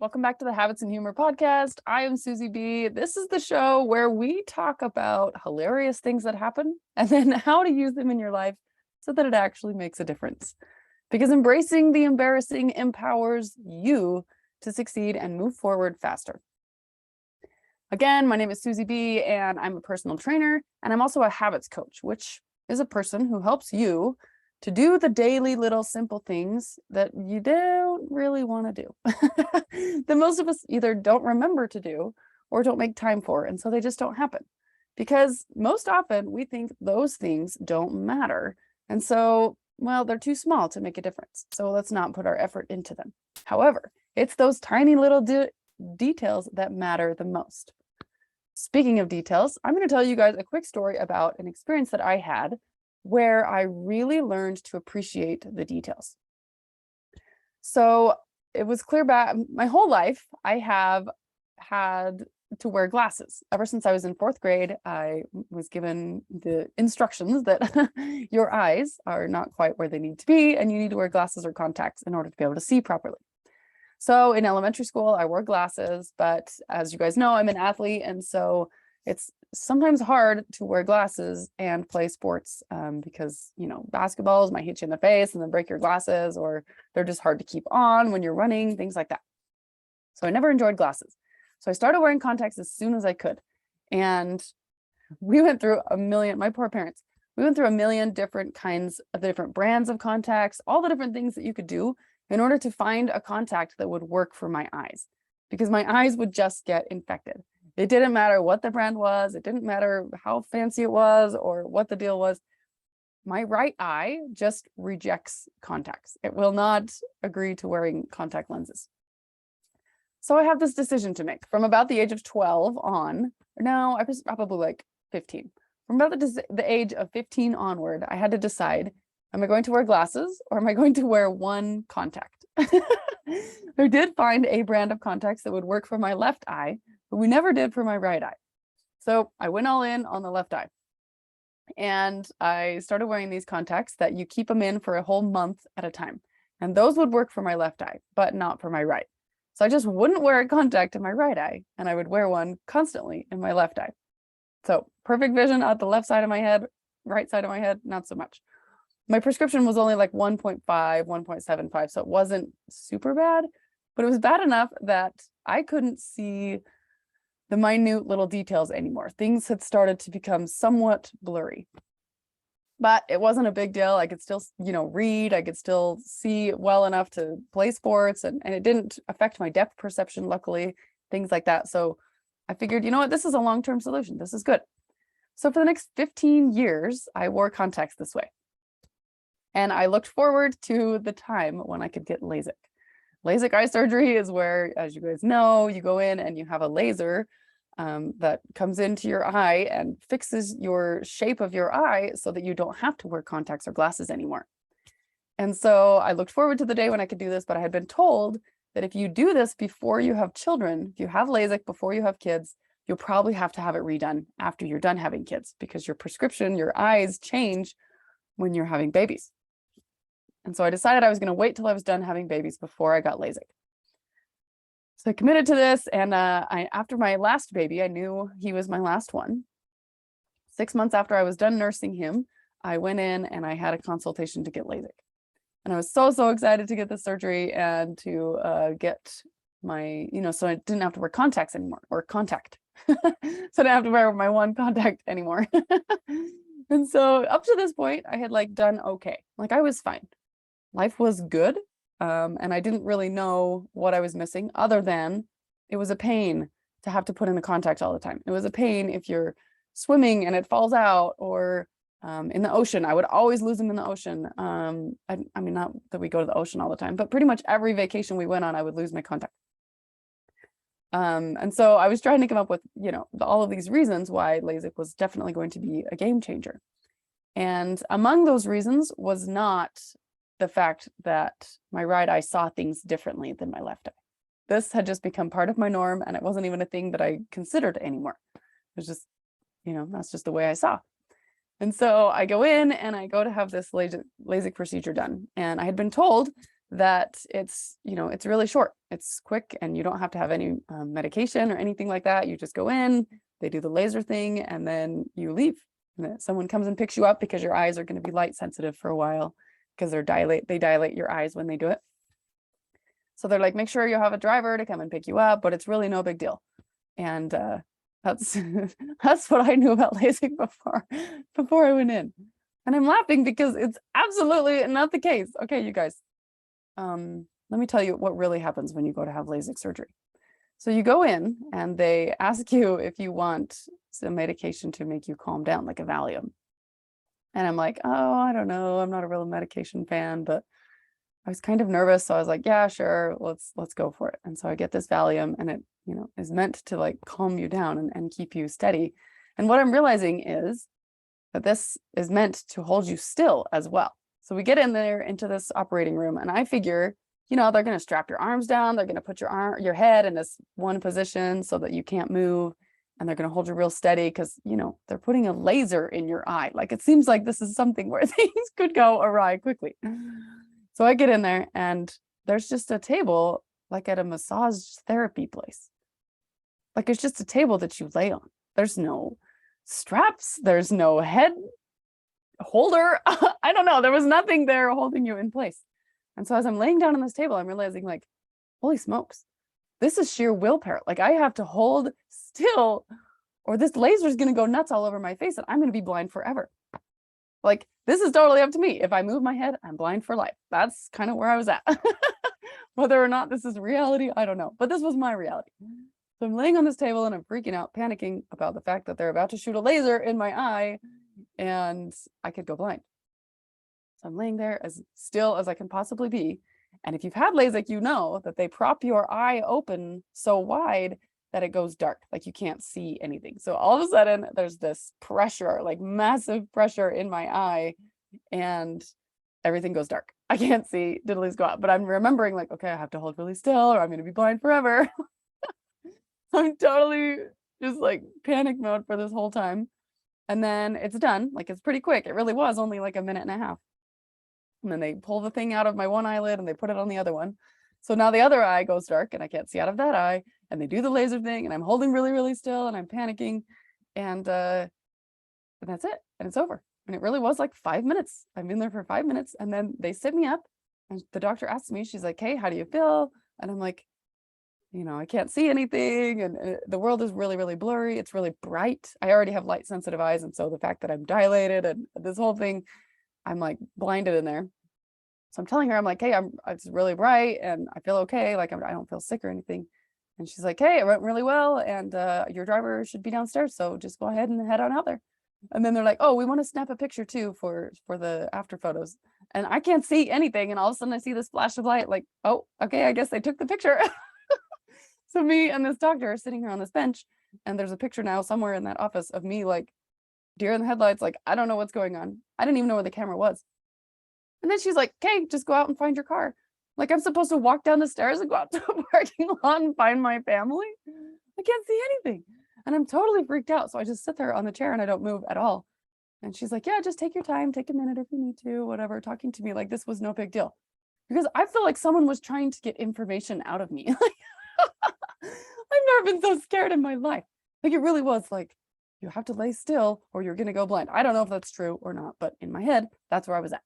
Welcome back to the Habits and Humor podcast. I am Susie B. This is the show where we talk about hilarious things that happen and then how to use them in your life so that it actually makes a difference. Because embracing the embarrassing empowers you to succeed and move forward faster. Again, my name is Susie B. and I'm a personal trainer, and I'm also a habits coach, which is a person who helps you to do the daily little simple things that you don't really want to do. That most of us either don't remember to do or don't make time for, and so they just don't happen. Because most often we think those things don't matter. And so, well, they're too small to make a difference. So let's not put our effort into them. However, it's those tiny little details that matter the most. Speaking of details, I'm going to tell you guys a quick story about an experience that I had where I really learned to appreciate the details. So it was clear back my whole life, I have had to wear glasses. Ever since I was in 4th grade, I was given the instructions that your eyes are not quite where they need to be, and you need to wear glasses or contacts in order to be able to see properly. So in elementary school, I wore glasses, but as you guys know, I'm an athlete, and so it's sometimes hard to wear glasses and play sports because, basketballs might hit you in the face and then break your glasses, or they're just hard to keep on when you're running, things like that. So I never enjoyed glasses. So I started wearing contacts as soon as I could. And we went through my poor parents, we went through a million different kinds of the different brands of contacts, all the different things that you could do in order to find a contact that would work for my eyes, because my eyes would just get infected. It didn't matter what the brand was. It didn't matter how fancy it was or what the deal was. My right eye just rejects contacts. It will not agree to wearing contact lenses. So I have this decision to make from about the age of 12 on. No, I was probably like 15. From about the age of 15 onward, I had to decide, am I going to wear glasses or am I going to wear one contact? I did find a brand of contacts that would work for my left eye, but we never did for my right eye. So I went all in on the left eye. And I started wearing these contacts that you keep them in for a whole month at a time. And those would work for my left eye, but not for my right. So I just wouldn't wear a contact in my right eye, and I would wear one constantly in my left eye. So perfect vision at the left side of my head, right side of my head, not so much. My prescription was only like 1.5, 1.75, so it wasn't super bad, but it was bad enough that I couldn't see the minute little details anymore. Things had started to become somewhat blurry. But it wasn't a big deal. I could still, read. I could still see well enough to play sports, and it didn't affect my depth perception, luckily, things like that. So I figured, you know what, this is a long-term solution. This is good. So for the next 15 years, I wore contacts this way. And I looked forward to the time when I could get LASIK. LASIK eye surgery is where, as you guys know, you go in and you have a laser that comes into your eye and fixes your shape of your eye so that you don't have to wear contacts or glasses anymore. And so I looked forward to the day when I could do this, but I had been told that if you do this before you have children, if you have LASIK before you have kids, you'll probably have to have it redone after you're done having kids, because your prescription, your eyes change when you're having babies. And so I decided I was going to wait till I was done having babies before I got LASIK. So I committed to this, and after my last baby, I knew he was my last one. 6 months after I was done nursing him, I went in and I had a consultation to get LASIK. And I was so excited to get the surgery and to get my, so I didn't have to wear contacts anymore, or contact. So I didn't have to wear my one contact anymore. And so up to this point, I had done okay. I was fine. Life was good. And I didn't really know what I was missing, other than it was a pain to have to put in a contact all the time. It was a pain if you're swimming and it falls out, or in the ocean. I would always lose them in the ocean. I mean, not that we go to the ocean all the time, but pretty much every vacation we went on, I would lose my contact. And so I was trying to come up with, all of these reasons why LASIK was definitely going to be a game changer. And among those reasons was not the fact that my right eye saw things differently than my left eye. This had just become part of my norm, and it wasn't even a thing that I considered anymore. It was just, that's just the way I saw. And so I go in and I go to have this LASIK procedure done. And I had been told that it's, it's really short. It's quick and you don't have to have any medication or anything like that. You just go in, they do the laser thing, and then you leave. And then someone comes and picks you up because your eyes are going to be light sensitive for a while because they dilate your eyes when they do it. So they're like, make sure you have a driver to come and pick you up, but it's really no big deal. And that's that's what I knew about LASIK before I went in. And I'm laughing because it's absolutely not the case. Okay, you guys, let me tell you what really happens when you go to have LASIK surgery. So you go in and they ask you if you want some medication to make you calm down, like a Valium. And I'm like, oh, I don't know. I'm not a real medication fan, but I was kind of nervous. So I was like, yeah, sure. Let's go for it. And so I get this Valium, and it, is meant to like calm you down and keep you steady. And what I'm realizing is that this is meant to hold you still as well. So we get in there into this operating room, and I figure, they're going to strap your arms down. They're going to put your head in this one position so that you can't move. And they're going to hold you real steady because, they're putting a laser in your eye. Like, it seems like this is something where things could go awry quickly. So I get in there, and there's just a table like at a massage therapy place. Like, it's just a table that you lay on. There's no straps. There's no head holder. I don't know. There was nothing there holding you in place. And so as I'm laying down on this table, I'm realizing, like, holy smokes, this is sheer willpower. Like, I have to hold still, or this laser is going to go nuts all over my face and I'm going to be blind forever. Like, this is totally up to me. If I move my head, I'm blind for life. That's kind of where I was at. Whether or not this is reality, I don't know. But this was my reality. So I'm laying on this table and I'm freaking out, panicking about the fact that they're about to shoot a laser in my eye and I could go blind. So I'm laying there as still as I can possibly be. And if you've had LASIK, you know that they prop your eye open so wide that it goes dark, like you can't see anything. So all of a sudden there's this pressure, like massive pressure in my eye, and everything goes dark. I can't see diddlies go out, but I'm remembering, like, okay, I have to hold really still or I'm going to be blind forever. I'm totally just like panic mode for this whole time. And then it's done. Like, it's pretty quick. It really was only like a minute and a half. And then they pull the thing out of my one eyelid and they put it on the other one. So now the other eye goes dark and I can't see out of that eye. And they do the laser thing and I'm holding really, really still and I'm panicking. And that's it. And it's over. And it really was like 5 minutes. I'm in there for 5 minutes. And then they sit me up and the doctor asks me, she's like, hey, how do you feel? And I'm like, I can't see anything. And the world is really, really blurry. It's really bright. I already have light sensitive eyes. And so the fact that I'm dilated and this whole thing, I'm like blinded in there. So I'm telling her, I'm like, hey, it's really bright and I feel okay. Like, I don't feel sick or anything. And she's like, hey, it went really well. And your driver should be downstairs. So just go ahead and head on out there. And then they're like, oh, we want to snap a picture too for the after photos. And I can't see anything. And all of a sudden I see this flash of light, like, oh, okay, I guess they took the picture. So me and this doctor are sitting here on this bench. And there's a picture now somewhere in that office of me, like, deer in the headlights. Like, I don't know what's going on. I didn't even know where the camera was. And then she's like, okay, just go out and find your car. Like, I'm supposed to walk down the stairs and go out to a parking lot and find my family. I can't see anything. And I'm totally freaked out. So I just sit there on the chair and I don't move at all. And she's like, yeah, just take your time. Take a minute if you need to, whatever. Talking to me like this was no big deal. Because I feel like someone was trying to get information out of me. I've never been so scared in my life. Like, it really was like, you have to lay still or you're going to go blind. I don't know if that's true or not, but in my head, that's where I was at.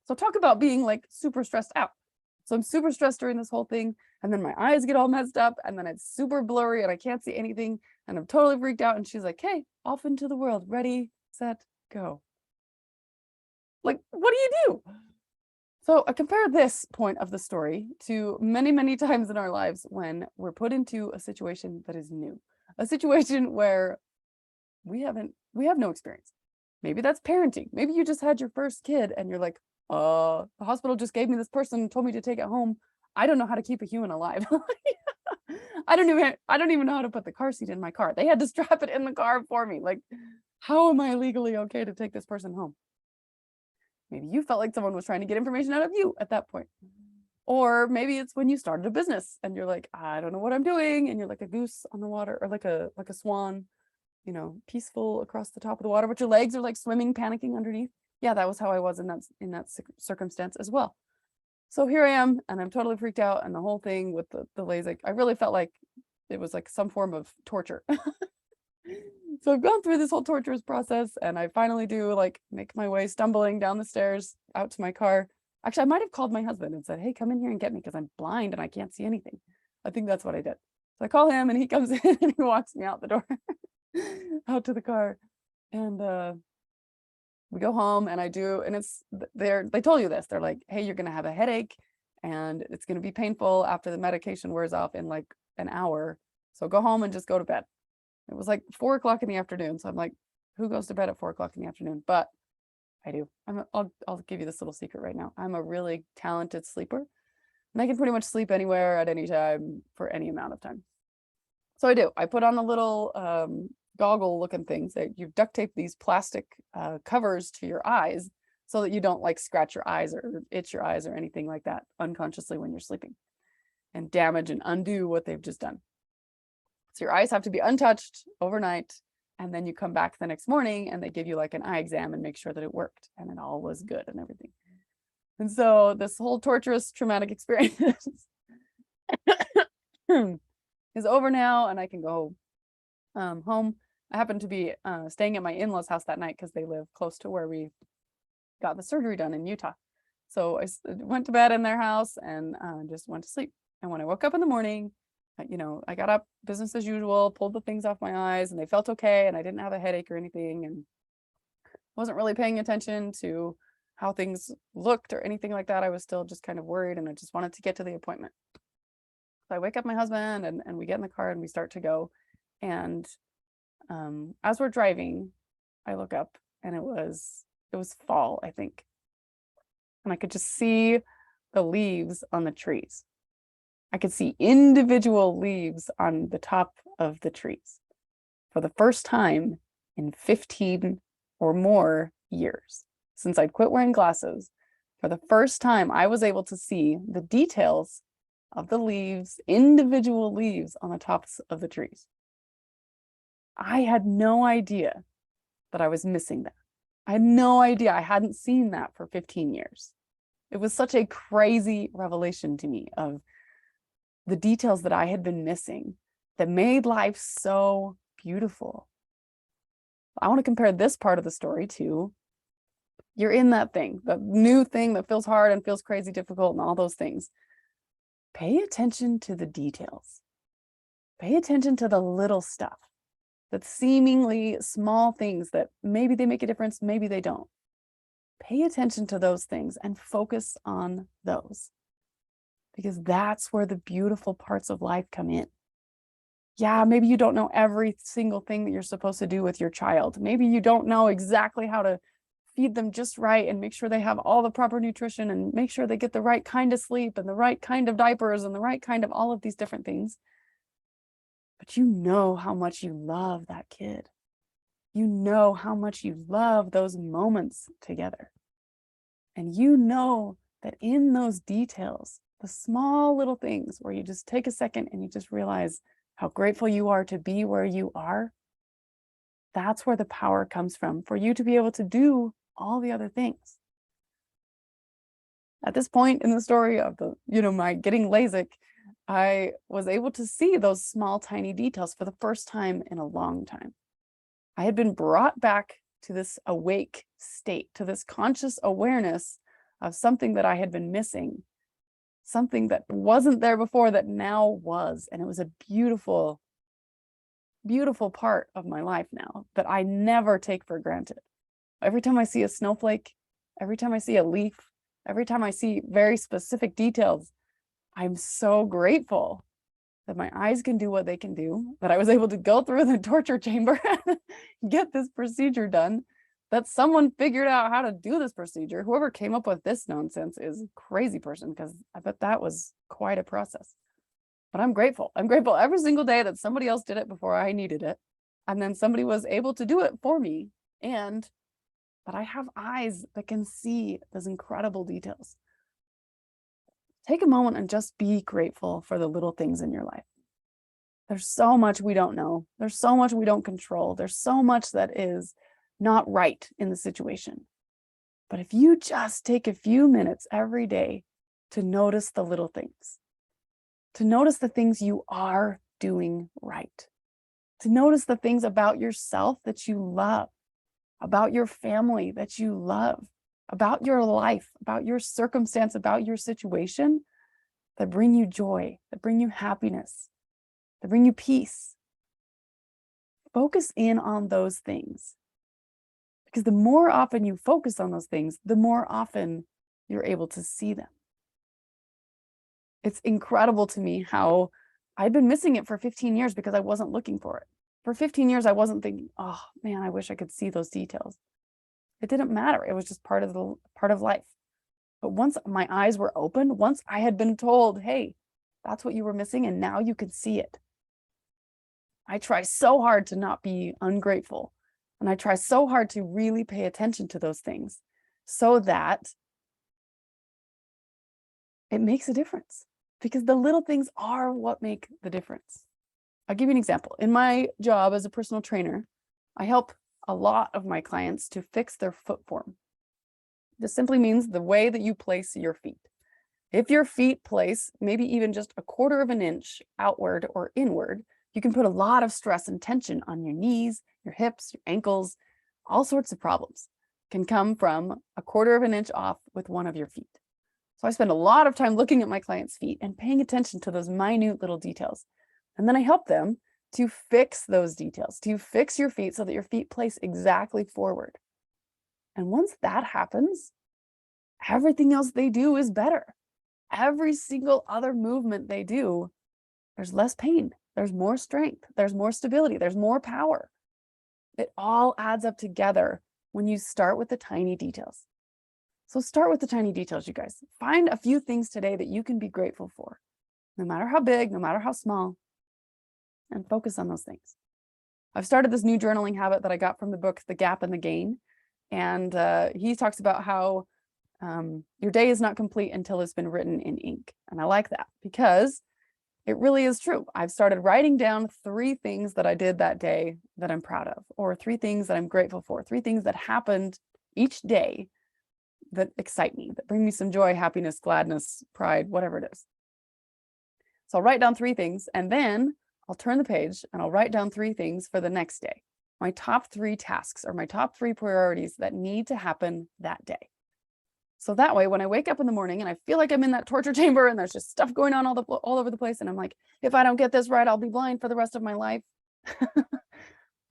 So talk about being like super stressed out. So I'm super stressed during this whole thing. And then my eyes get all messed up and then it's super blurry and I can't see anything. And I'm totally freaked out. And she's like, hey, off into the world. Ready, set, go. Like, what do you do? So I compare this point of the story to many, many times in our lives when we're put into a situation that is new, a situation where we have no experience. Maybe that's parenting. Maybe you just had your first kid and you're like, the hospital just gave me this person and told me to take it home. I don't know how to keep a human alive. I don't even know how to put the car seat in my car. They had to strap it in the car for me. Like, how am I legally okay to take this person home? Maybe you felt like someone was trying to get information out of you at that point. Or maybe it's when you started a business and you're like, I don't know what I'm doing. And you're like a goose on the water or like a swan, peaceful across the top of the water, but your legs are like swimming, panicking underneath. Yeah, that was how I was in that circumstance as well. So here I am, and I'm totally freaked out. And the whole thing with the LASIK, I really felt like it was like some form of torture. So I've gone through this whole torturous process, and I finally do like make my way stumbling down the stairs out to my car. Actually, I might have called my husband and said, "Hey, come in here and get me because I'm blind and I can't see anything." I think that's what I did. So I call him and he comes in and he walks me out the door, out to the car. And we go home and I do, and they told you this. They're like, "Hey, you're gonna have a headache and it's gonna be painful after the medication wears off in like an hour. So go home and just go to bed." It was like 4 o'clock in the afternoon. So I'm like, who goes to bed at 4 o'clock in the afternoon? But I do. I'll give you this little secret right now. I'm a really talented sleeper, and I can pretty much sleep anywhere at any time for any amount of time. So I do. I put on the little goggle looking things that you duct tape these plastic covers to your eyes so that you don't like scratch your eyes or itch your eyes or anything like that unconsciously when you're sleeping and damage and undo what they've just done. So your eyes have to be untouched overnight, and then you come back the next morning and they give you like an eye exam and make sure that it worked and it all was good and everything. And so this whole torturous, traumatic experience is over now, and I can go home. I happened to be staying at my in-laws' house that night because they live close to where we got the surgery done in Utah. So I went to bed in their house and just went to sleep. And when I woke up in the morning, I got up business as usual, pulled the things off my eyes, and they felt okay, and I didn't have a headache or anything, and wasn't really paying attention to how things looked or anything like that. I was still just kind of worried, and I just wanted to get to the appointment. So I wake up my husband and we get in the car and we start to go. And as we're driving, I look up and it was fall, I think. And I could just see the leaves on the trees. I could see individual leaves on the top of the trees for the first time in 15 or more years. Since I'd quit wearing glasses, for the first time, I was able to see the details of the leaves, individual leaves on the tops of the trees. I had no idea that I was missing that. I had no idea. I hadn't seen that for 15 years. It was such a crazy revelation to me of the details that I had been missing that made life so beautiful. I want to compare this part of the story to you're in that thing, the new thing that feels hard and feels crazy difficult and all those things. Pay attention to the details. Pay attention to the little stuff, the seemingly small things that maybe they make a difference, maybe they don't. Pay attention to those things and focus on those, because that's where the beautiful parts of life come in. Yeah, maybe you don't know every single thing that you're supposed to do with your child. Maybe you don't know exactly how to feed them just right and make sure they have all the proper nutrition and make sure they get the right kind of sleep and the right kind of diapers and the right kind of all of these different things. But you know how much you love that kid. You know how much you love those moments together. And you know that in those details, the small little things where you just take a second and you just realize how grateful you are to be where you are, that's where the power comes from for you to be able to do all the other things. At this point in the story of my getting LASIK, I was able to see those small, tiny details for the first time in a long time. I had been brought back to this awake state, to this conscious awareness of something that I had been missing, something that wasn't there before that now was. And it was a beautiful, beautiful part of my life now that I never take for granted. Every time I see a snowflake, every time I see a leaf, every time I see very specific details, I'm so grateful that my eyes can do what they can do, that I was able to go through the torture chamber, get this procedure done, that someone figured out how to do this procedure. Whoever came up with this nonsense is a crazy person, because I bet that was quite a process. But I'm grateful. I'm grateful every single day that somebody else did it before I needed it. And then somebody was able to do it for me. And that I have eyes that can see those incredible details. Take a moment and just be grateful for the little things in your life. There's so much we don't know. There's so much we don't control. There's so much that is not right in the situation. But if you just take a few minutes every day to notice the little things, to notice the things you are doing right, to notice the things about yourself that you love, about your family that you love, about your life, about your circumstance, about your situation that bring you joy, that bring you happiness, that bring you peace. Focus in on those things, because the more often you focus on those things, the more often you're able to see them. It's incredible to me how I'd been missing it for 15 years because I wasn't looking for it. For 15 years, I wasn't thinking, oh man, I wish I could see those details. It didn't matter. It was just part of life. But once my eyes were opened, once I had been told, hey, that's what you were missing, and now you can see it. I try so hard to not be ungrateful. And I try so hard to really pay attention to those things so that it makes a difference, because the little things are what make the difference. I'll give you an example. In my job as a personal trainer, I help a lot of my clients to fix their foot form. This simply means the way that you place your feet. If your feet place maybe even just a quarter of an inch outward or inward, you can put a lot of stress and tension on your knees, your hips, your ankles. All sorts of problems can come from a quarter of an inch off with one of your feet. So I spend a lot of time looking at my clients' feet and paying attention to those minute little details. And then I help them to fix those details, to fix your feet so that your feet place exactly forward. And once that happens, everything else they do is better. Every single other movement they do, there's less pain, there's more strength, there's more stability, there's more power. It all adds up together when you start with the tiny details. So start with the tiny details, you guys. Find a few things today that you can be grateful for, no matter how big, no matter how small, and focus on those things. I've started this new journaling habit that I got from the book, The Gap and the Gain. And he talks about how your day is not complete until it's been written in ink. And I like that because it really is true. I've started writing down 3 things that I did that day that I'm proud of, or 3 things that I'm grateful for, 3 things that happened each day that excite me, that bring me some joy, happiness, gladness, pride, whatever it is. So I'll write down 3 things, and then I'll turn the page and I'll write down 3 things for the next day. My top 3 tasks or my top 3 priorities that need to happen that day. So that way, when I wake up in the morning and I feel like I'm in that torture chamber and there's just stuff going on all over the place, and I'm like, if I don't get this right, I'll be blind for the rest of my life.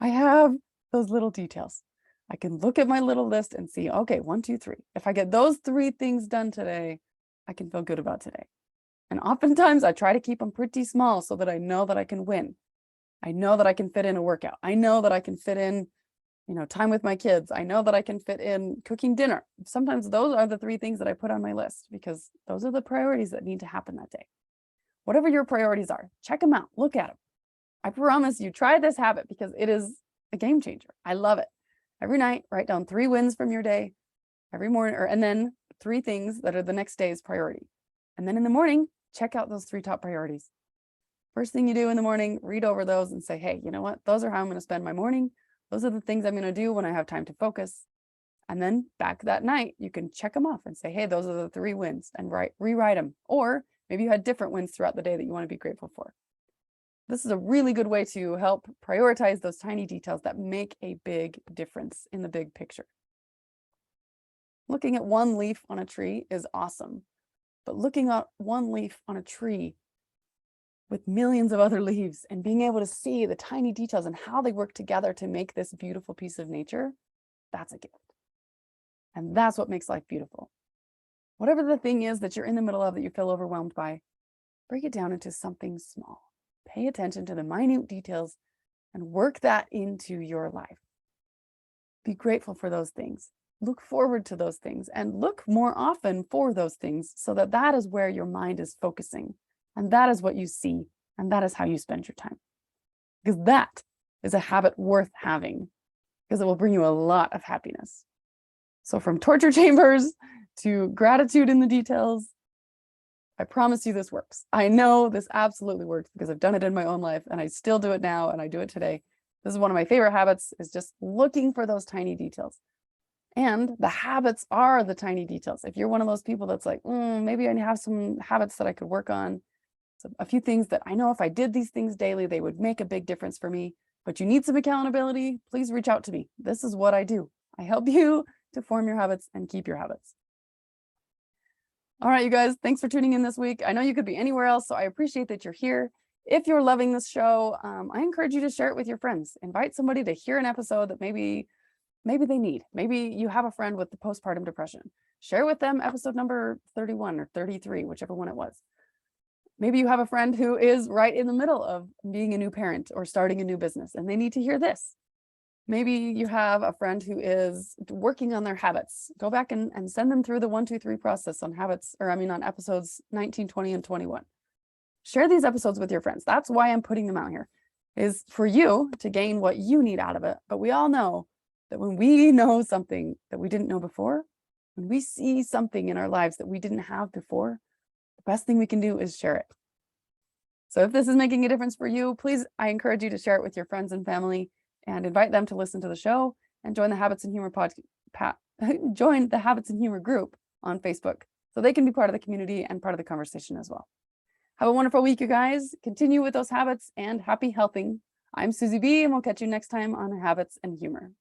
I have those little details. I can look at my little list and see, okay, 1, 2, 3. If I get those 3 things done today, I can feel good about today. And oftentimes I try to keep them pretty small so that I know that I can win. I know that I can fit in a workout. I know that I can fit in, time with my kids. I know that I can fit in cooking dinner. Sometimes those are the 3 things that I put on my list because those are the priorities that need to happen that day. Whatever your priorities are, check them out, look at them. I promise you, try this habit because it is a game changer. I love it. Every night, write down 3 wins from your day every morning, and then 3 things that are the next day's priority. And then in the morning, check out those 3 top priorities. First thing you do in the morning, read over those and say, hey, you know what? Those are how I'm going to spend my morning. Those are the things I'm going to do when I have time to focus. And then back that night, you can check them off and say, hey, those are the 3 wins, and rewrite them. Or maybe you had different wins throughout the day that you want to be grateful for. This is a really good way to help prioritize those tiny details that make a big difference in the big picture. Looking at one leaf on a tree is awesome, but looking at one leaf on a tree with millions of other leaves and being able to see the tiny details and how they work together to make this beautiful piece of nature, that's a gift. And that's what makes life beautiful. Whatever the thing is that you're in the middle of that you feel overwhelmed by, break it down into something small. Pay attention to the minute details and work that into your life. Be grateful for those things. Look forward to those things and look more often for those things so that that is where your mind is focusing. And that is what you see. And that is how you spend your time. Because that is a habit worth having, because it will bring you a lot of happiness. So from torture chambers to gratitude in the details, I promise you this works. I know this absolutely works because I've done it in my own life and I still do it now and I do it today. This is one of my favorite habits, is just looking for those tiny details. And the habits are the tiny details. If you're one of those people that's like, maybe I have some habits that I could work on, so a few things that I know if I did these things daily, they would make a big difference for me, but you need some accountability, please reach out to me. This is what I do. I help you to form your habits and keep your habits. All right, you guys, thanks for tuning in this week. I know you could be anywhere else, so I appreciate that you're here. If you're loving this show, I encourage you to share it with your friends. Invite somebody to hear an episode that maybe they need. Maybe you have a friend with the postpartum depression. Share with them episode number 31 or 33, whichever one it was. Maybe you have a friend who is right in the middle of being a new parent or starting a new business, and they need to hear this. Maybe you have a friend who is working on their habits. Go back and send them through the 1, 2, 3 process on on episodes 19, 20, and 21. Share these episodes with your friends. That's why I'm putting them out here, is for you to gain what you need out of it. But we all know that when we know something that we didn't know before, when we see something in our lives that we didn't have before, the best thing we can do is share it. So if this is making a difference for you, please, I encourage you to share it with your friends and family and invite them to listen to the show and join the Habits and Humor join the Habits and Humor group on Facebook so they can be part of the community and part of the conversation as well. Have a wonderful week, you guys. Continue with those habits and happy healthing. I'm Susie B, and we'll catch you next time on Habits and Humor.